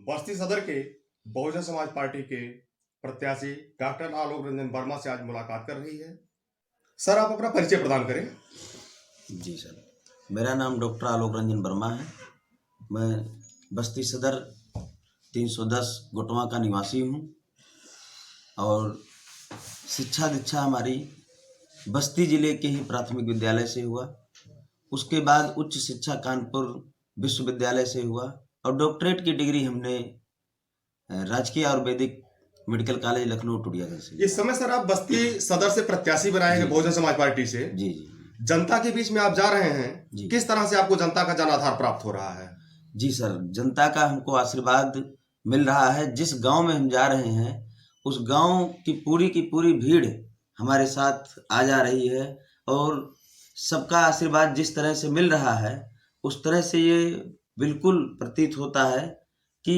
बस्ती सदर के बहुजन समाज पार्टी के प्रत्याशी डॉक्टर आलोक रंजन वर्मा से आज मुलाकात कर रही है। सर, आप अपना परिचय प्रदान करें। जी सर, मेरा नाम डॉक्टर आलोक रंजन वर्मा है। मैं बस्ती सदर 310 गोटवा का निवासी हूँ और शिक्षा दीक्षा हमारी बस्ती जिले के ही प्राथमिक विद्यालय से हुआ। उसके बाद उच्च शिक्षा कानपुर विश्वविद्यालय से हुआ और डॉक्टरेट की डिग्री हमने राजकीय आयुर्वेदिक मेडिकल कॉलेज लखनऊ टुडिया से। इस समय सर आप बस्ती सदर से प्रत्याशी बनाए हैं बहुजन समाज पार्टी से। जी जी। जनता के बीच में आप जा रहे हैं जी। किस तरह से आपको जनता का जनाधार प्राप्त हो रहा है? जी सर, जनता का हमको आशीर्वाद मिल रहा है। जिस गांव में हम जा रहे हैं उस गांव की पूरी भीड़ हमारे साथ आ जा रही है और सबका आशीर्वाद जिस तरह से मिल रहा है उस तरह से ये बिल्कुल प्रतीत होता है कि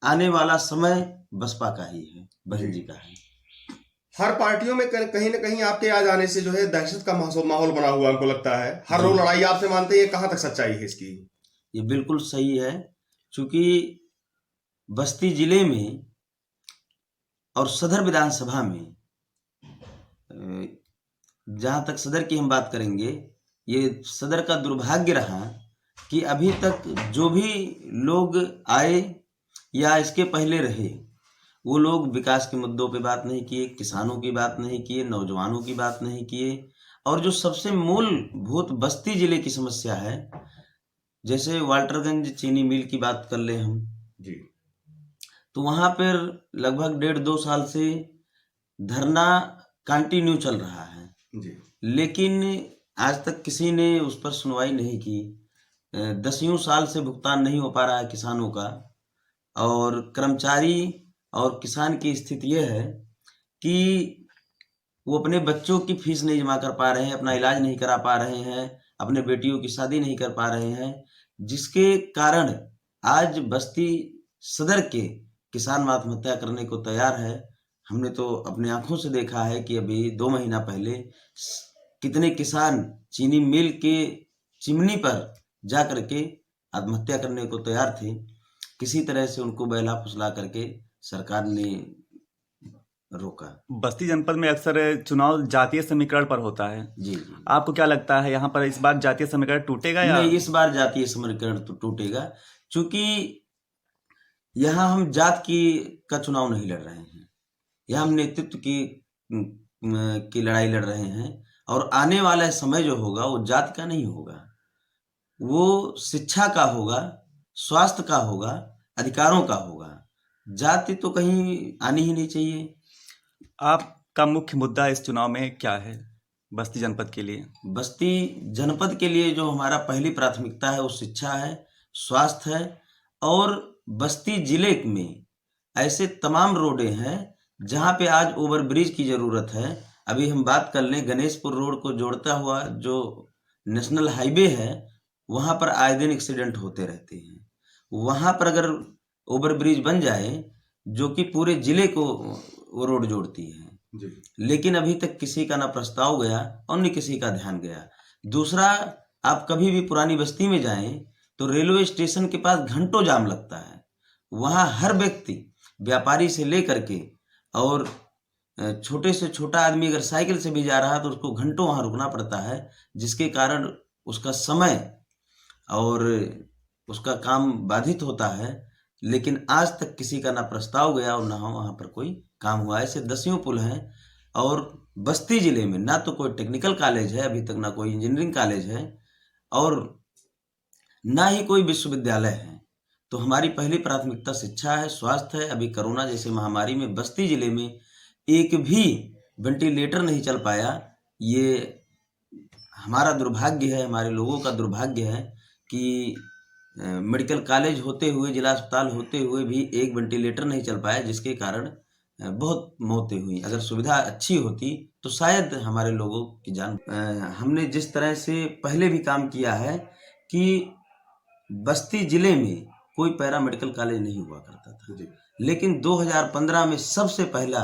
आने वाला समय बसपा का ही है, बहन जी का है। हर पार्टियों में कहीं ना कहीं आपके आ जाने से जो है दहशत का माहौल बना हुआ हमको लगता है। हर रोज लड़ाई आपसे मानते हैं, ये कहाँ तक सच्चाई है इसकी? ये बिल्कुल सही है, क्योंकि बस्ती जिले में और सदर विधानसभा में, जहाँ तक सदर की हम बात करेंगे, ये सदर का दुर्भाग्य रहा कि अभी तक जो भी लोग आए या इसके पहले रहे वो लोग विकास के मुद्दों पे बात नहीं किए, किसानों की बात नहीं किए, नौजवानों की बात नहीं किए और जो सबसे मूलभूत बस्ती जिले की समस्या है, जैसे वाल्टरगंज चीनी मिल की बात कर ले हम जी, तो वहाँ पर लगभग 1.5-2 साल से धरना कंटिन्यू चल रहा है जी। लेकिन आज तक किसी ने उस पर सुनवाई नहीं की। 10 साल से भुगतान नहीं हो पा रहा है किसानों का और कर्मचारी और किसान की स्थिति यह है कि वो अपने बच्चों की फीस नहीं जमा कर पा रहे हैं, अपना इलाज नहीं करा पा रहे हैं, अपने बेटियों की शादी नहीं कर पा रहे हैं, जिसके कारण आज बस्ती सदर के किसान आत्महत्या करने को तैयार है। हमने तो अपने आंखों से देखा है कि अभी 2 महीना पहले कितने किसान चीनी मिल के चिमनी पर जा करके आत्महत्या करने को तैयार थे। किसी तरह से उनको बहला फुसला करके सरकार ने रोका। बस्ती जनपद में अक्सर चुनाव जातीय समीकरण पर होता है। जी। आपको क्या लगता है यहाँ पर इस बार जातीय समीकरण टूटेगा या नहीं? इस बार जातीय समीकरण तो टूटेगा, क्योंकि यहाँ हम जात का चुनाव नहीं लड़ रहे हैं, यहाँ हम नेतृत्व की लड़ाई लड़ रहे हैं और आने वाला समय जो होगा वो जात का नहीं होगा, वो शिक्षा का होगा, स्वास्थ्य का होगा, अधिकारों का होगा। जाति तो कहीं आनी ही नहीं चाहिए। आपका मुख्य मुद्दा इस चुनाव में क्या है बस्ती जनपद के लिए? बस्ती जनपद के लिए जो हमारा पहली प्राथमिकता है वो शिक्षा है, स्वास्थ्य है और बस्ती जिले में ऐसे तमाम रोडें हैं जहाँ पे आज ओवरब्रिज की ज़रूरत है। अभी हम बात कर लें गणेशपुर रोड को जोड़ता हुआ जो नेशनल हाईवे है, वहाँ पर आए दिन एक्सीडेंट होते रहते हैं। वहाँ पर अगर ओवरब्रिज बन जाए जो कि पूरे जिले को वो रोड जोड़ती है जी। लेकिन अभी तक किसी का ना प्रस्ताव गया और न किसी का ध्यान गया। दूसरा, आप कभी भी पुरानी बस्ती में जाएं तो रेलवे स्टेशन के पास घंटों जाम लगता है। वहाँ हर व्यक्ति, व्यापारी से लेकर के और छोटे से छोटा आदमी अगर साइकिल से भी जा रहा है तो उसको घंटों वहाँ रुकना पड़ता है, जिसके कारण उसका समय और उसका काम बाधित होता है। लेकिन आज तक किसी का ना प्रस्ताव गया और ना वहाँ पर कोई काम हुआ। ऐसे 10 पुल हैं और बस्ती जिले में ना तो कोई टेक्निकल कॉलेज है अभी तक, ना कोई इंजीनियरिंग कॉलेज है और ना ही कोई विश्वविद्यालय है। तो हमारी पहली प्राथमिकता शिक्षा है, स्वास्थ्य है। अभी कोरोना जैसे महामारी में बस्ती जिले में एक भी वेंटिलेटर नहीं चल पाया। ये हमारा दुर्भाग्य है, हमारे लोगों का दुर्भाग्य है कि मेडिकल कॉलेज होते हुए, जिला अस्पताल होते हुए भी एक वेंटिलेटर नहीं चल पाया, जिसके कारण बहुत मौतें हुई। अगर सुविधा अच्छी होती तो शायद हमारे लोगों की जान। हमने जिस तरह से पहले भी काम किया है कि बस्ती जिले में कोई पैरा मेडिकल कॉलेज नहीं हुआ करता था, लेकिन 2015 में सबसे पहला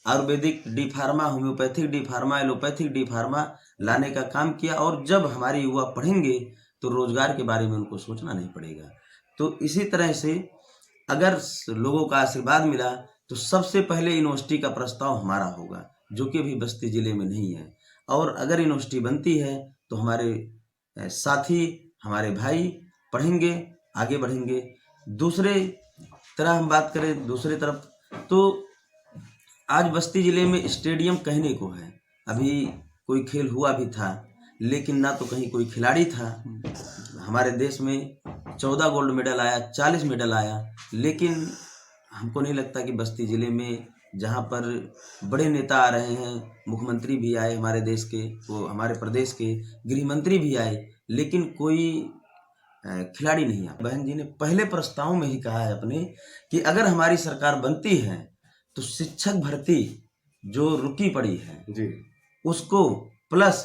Ayurvedic D pharma, homeopathic D pharma, allopathic D pharma लाने का काम किया। और जब हमारे युवा पढ़ेंगे तो रोजगार के बारे में उनको सोचना नहीं पड़ेगा। तो इसी तरह से अगर लोगों का आशीर्वाद मिला तो सबसे पहले यूनिवर्सिटी का प्रस्ताव हमारा होगा, जो कि अभी बस्ती जिले में नहीं है। और अगर यूनिवर्सिटी बनती है तो हमारे साथी, हमारे भाई पढ़ेंगे, आगे बढ़ेंगे। दूसरे तरह हम बात करें दूसरे तरफ, तो आज बस्ती जिले में स्टेडियम कहने को है। अभी कोई खेल हुआ भी था, लेकिन ना तो कहीं कोई खिलाड़ी था। हमारे देश में 14 गोल्ड मेडल आया, 40 मेडल आया, लेकिन हमको नहीं लगता कि बस्ती जिले में, जहाँ पर बड़े नेता आ रहे हैं, मुख्यमंत्री भी आए हमारे देश के, वो हमारे प्रदेश के गृह मंत्री भी आए, लेकिन कोई खिलाड़ी नहीं आया। बहन जी ने पहले प्रस्ताव में ही कहा है अपने कि अगर हमारी सरकार बनती है तो शिक्षक भर्ती जो रुकी पड़ी है जी उसको, प्लस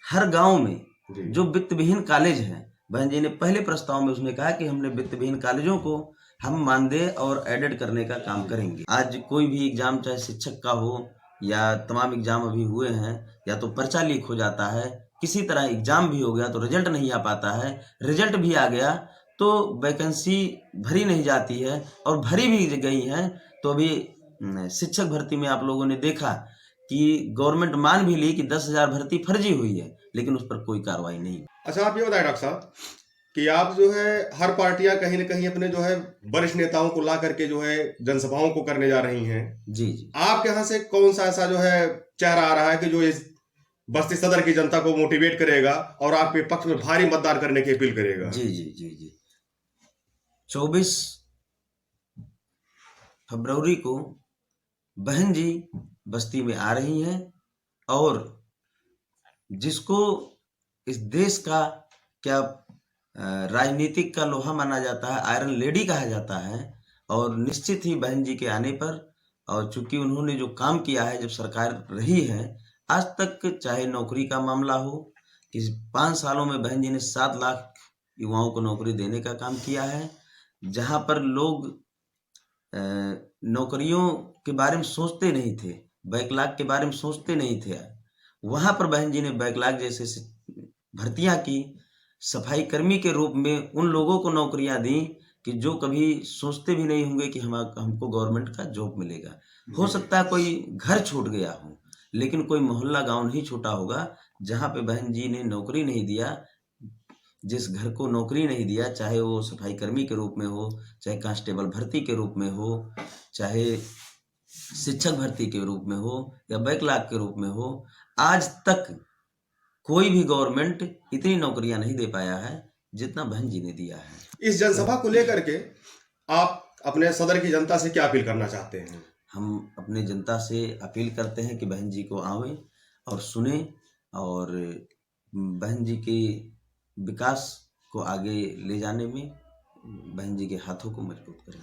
हर गांव में जी जो वित्त विहीन कॉलेज है, बहन जी ने पहले प्रस्ताव में उसने कहा कि हमने वित्त विहीन कॉलेजों को हम मानदेय और एडेड करने का काम करेंगे। आज कोई भी एग्जाम, चाहे शिक्षक का हो या तमाम एग्जाम अभी हुए हैं, या तो पर्चा लीक हो जाता है, किसी तरह एग्जाम भी हो गया तो रिजल्ट नहीं आ पाता है, रिजल्ट भी आ गया तो वैकेंसी भरी नहीं जाती है, और भरी भी गई है तो अभी शिक्षक भर्ती में आप लोगों ने देखा कि गवर्नमेंट मान भी ली कि 10,000 भर्ती फर्जी हुई है, लेकिन उस पर कोई कार्रवाई नहीं। अच्छा, आप ये बताएं डॉक्टर साहब कि आप जो है हर पार्टियां कहीं न कहीं अपने जो है वरिष्ठ नेताओं को ला करके जो है जनसभाओं को करने जा रही हैं। जी जी आपके यहाँ से कौन सा ऐसा जो है चेहरा आ रहा है कि जो इस बस्ती सदर की जनता को मोटिवेट करेगा और आपके पक्ष में भारी मतदान करने की अपील करेगा? जी जी जी जी 24 फरवरी को बहन जी बस्ती में आ रही हैं, और जिसको इस देश का क्या राजनीतिक का लोहा माना जाता है, आयरन लेडी कहा जाता है, और निश्चित ही बहन जी के आने पर, और चूंकि उन्होंने जो काम किया है जब सरकार रही है आज तक, चाहे नौकरी का मामला हो कि 5 सालों में बहन जी ने 7 लाख युवाओं को नौकरी देने का काम किया है। जहां पर लोग नौकरियों के बारे में सोचते नहीं थे, बैकलॉग के बारे में सोचते नहीं थे, वहां पर बहन जी ने बैकलॉग जैसे भर्तियां की, सफाई कर्मी के रूप में उन लोगों को नौकरियां दी कि जो कभी सोचते भी नहीं होंगे कि हमको गवर्नमेंट का जॉब मिलेगा। हो सकता है कोई घर छूट गया हो, लेकिन कोई मोहल्ला गांव नहीं छूटा होगा जहां पे बहन जी ने नौकरी नहीं दिया। जिस घर को नौकरी नहीं दिया, चाहे वो सफाई कर्मी के रूप में हो, चाहे कांस्टेबल भर्ती के रूप में हो, चाहे शिक्षक भर्ती के रूप में हो, या बैकलॉग के रूप में हो, आज तक कोई भी गवर्नमेंट इतनी नौकरियां नहीं दे पाया है जितना बहन जी ने दिया है। इस जनसभा को लेकर के आप अपने सदर की जनता से क्या अपील करना चाहते हैं? हम अपने जनता से अपील करते हैं कि बहन जी को आवें और सुने, और बहन जी के विकास को आगे ले जाने में बहन जी के हाथों को मजबूत करें।